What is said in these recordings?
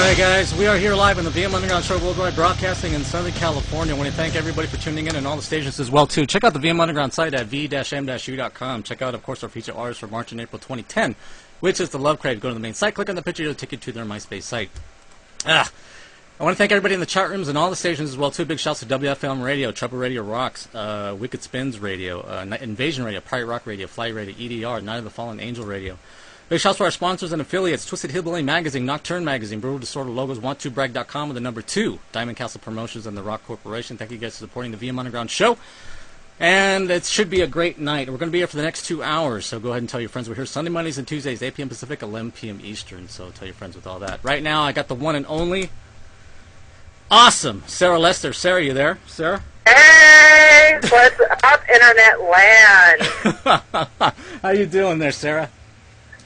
Alright guys, we are here live on the VM Underground Show Worldwide, broadcasting in Southern California. I want to thank everybody for tuning in and all the stations as well too. Check out the VM Underground site at v-m-u.com. Check out, of course, our featured artists for March and April 2010, which is the Love Crave. Go to the main site, click on the picture, it'll take you to their MySpace site. I want to thank everybody in the chat rooms and all the stations as well too. Big shouts to WFM Radio, Trouble Radio Rocks, Wicked Spins Radio, Invasion Radio, Pirate Rock Radio, Fly Radio, EDR, Night of the Fallen Angel Radio. Big shouts to our sponsors and affiliates: Twisted Hillbilly Magazine, Nocturne Magazine, Brutal Disorder Logos, Want2Brag.com with the number 2, Diamond Castle Promotions, and the Rock Corporation. Thank you guys for supporting the VM Underground Show. And it should be a great night. We're going to be here for the next 2 hours, so go ahead and tell your friends. We're here Sunday, Mondays, and Tuesdays, 8 p.m. Pacific, 11 p.m. Eastern. So tell your friends with all that. Right now, I got the one and only awesome Sarah Lester. Sarah, you there? Sarah? Hey! What's up, Internet land? How you doing there, Sarah?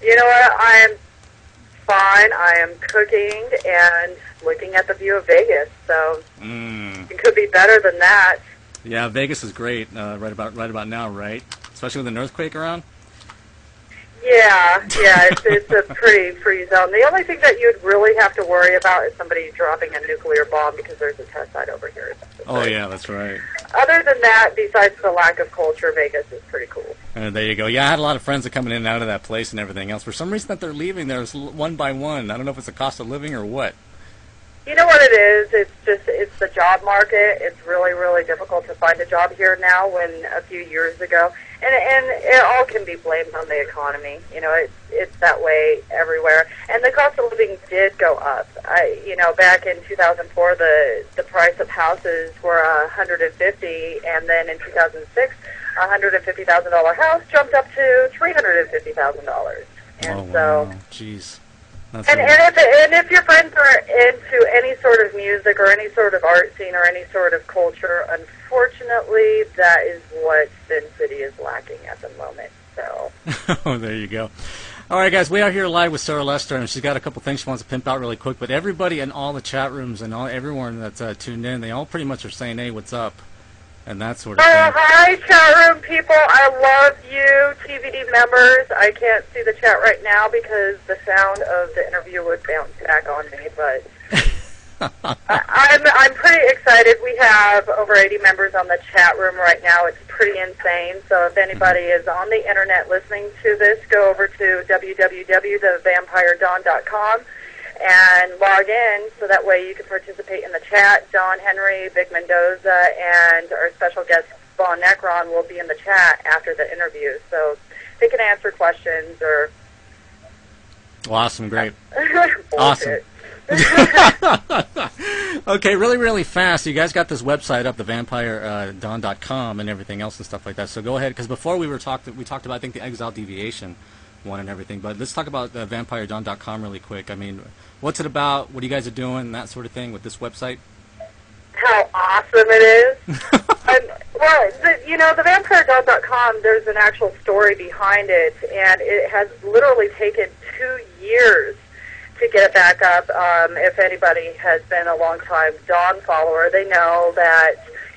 You know what? I am fine. I am cooking and looking at the view of Vegas, so it could be better than that. Yeah, Vegas is great right about now, right? Especially with an earthquake around. Yeah, it's a pretty free zone. The only thing that you'd really have to worry about is somebody dropping a nuclear bomb because there's a test site over here. Oh, yeah, that's right. Other than that, besides the lack of culture, Vegas is pretty cool. There you go. Yeah, I had a lot of friends that coming in and out of that place and everything else. For some reason that they're leaving there one by one. I don't know if it's the cost of living or what. You know what it is? It's the job market. It's really, really difficult to find a job here now when a few years ago. And it all can be blamed on the economy. You know, it's that way everywhere. And the cost of living did go up. Back in 2004, the price of houses were $150, and then in 2006, a $150,000 house jumped up to $350,000. And wow. Jeez. And if your friends are into any sort of music or any sort of art scene or any sort of culture, unfortunately, that is what Sin City is lacking at the moment. So. Oh, there you go. All right, guys, we are here live with Sarah Lester, and she's got a couple things she wants to pimp out really quick. But everybody in all the chat rooms and everyone that's tuned in, they all pretty much are saying, "Hey, what's up?" And that sort of thing. Hi, chat room people. I love you, TVD members. I can't see the chat right now because the sound of the interview would bounce back on me, but I'm pretty excited. We have over 80 members on the chat room right now. It's pretty insane. So if anybody is on the internet listening to this, go over to www.thevampiredawn.com and log in so that way you can participate in the chat. Don, Henrie, Big Mendoza, and our special guest, Von Necron, will be in the chat after the interview. So they can answer questions or... Awesome, great. Awesome. Okay, really, really fast. You guys got this website up, thevampiredawn.com and everything else and stuff like that. So go ahead, because before we talked about, I think, the Exile Deviation one and everything. But let's talk about vampiredawn.com really quick. I mean, what's it about? What you guys are doing? That sort of thing with this website. How awesome it is! The vampiredawn.com. There's an actual story behind it, and it has literally taken 2 years to get it back up. If anybody has been a long-time Dawn follower, they know that.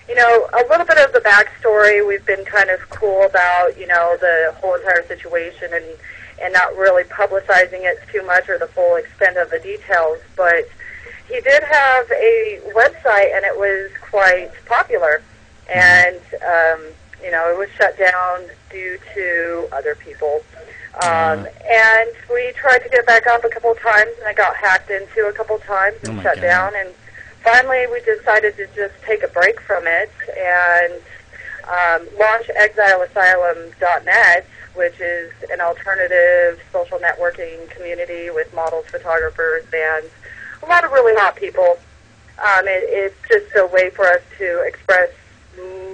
A little bit of the backstory. We've been kind of cool about, the whole entire situation and not really publicizing it too much or the full extent of the details. But he did have a website, and it was quite popular. And, it was shut down due to other people. And we tried to get it back up a couple of times, and it got hacked into a couple of times and shut down. And finally, we decided to just take a break from it and launch exileasylum.net, which is an alternative social networking community with models, photographers, bands, a lot of really hot people. It's just a way for us to express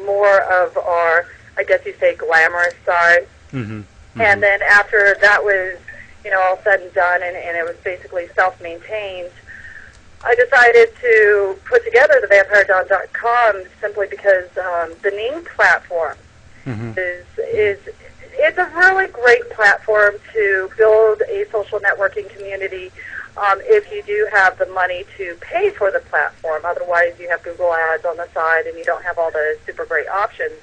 more of our, I guess you say, glamorous side. Mm-hmm. And then after that was, all said and done, and it was basically self-maintained, I decided to put together the vampiredawn.com simply because the Ning platform is it's a really great platform to build a social networking community if you do have the money to pay for the platform. Otherwise, you have Google Ads on the side, and you don't have all the super great options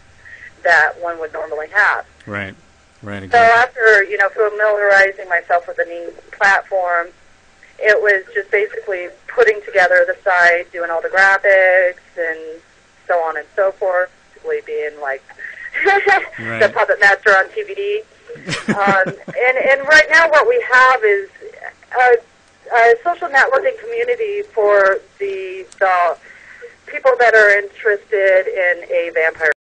that one would normally have. Right, exactly. So after, familiarizing myself with the Ning platform it was just basically putting together the site, doing all the graphics, and so on and so forth, basically being like the puppet master on TVD. And right now what we have is a social networking community for the people that are interested in a vampire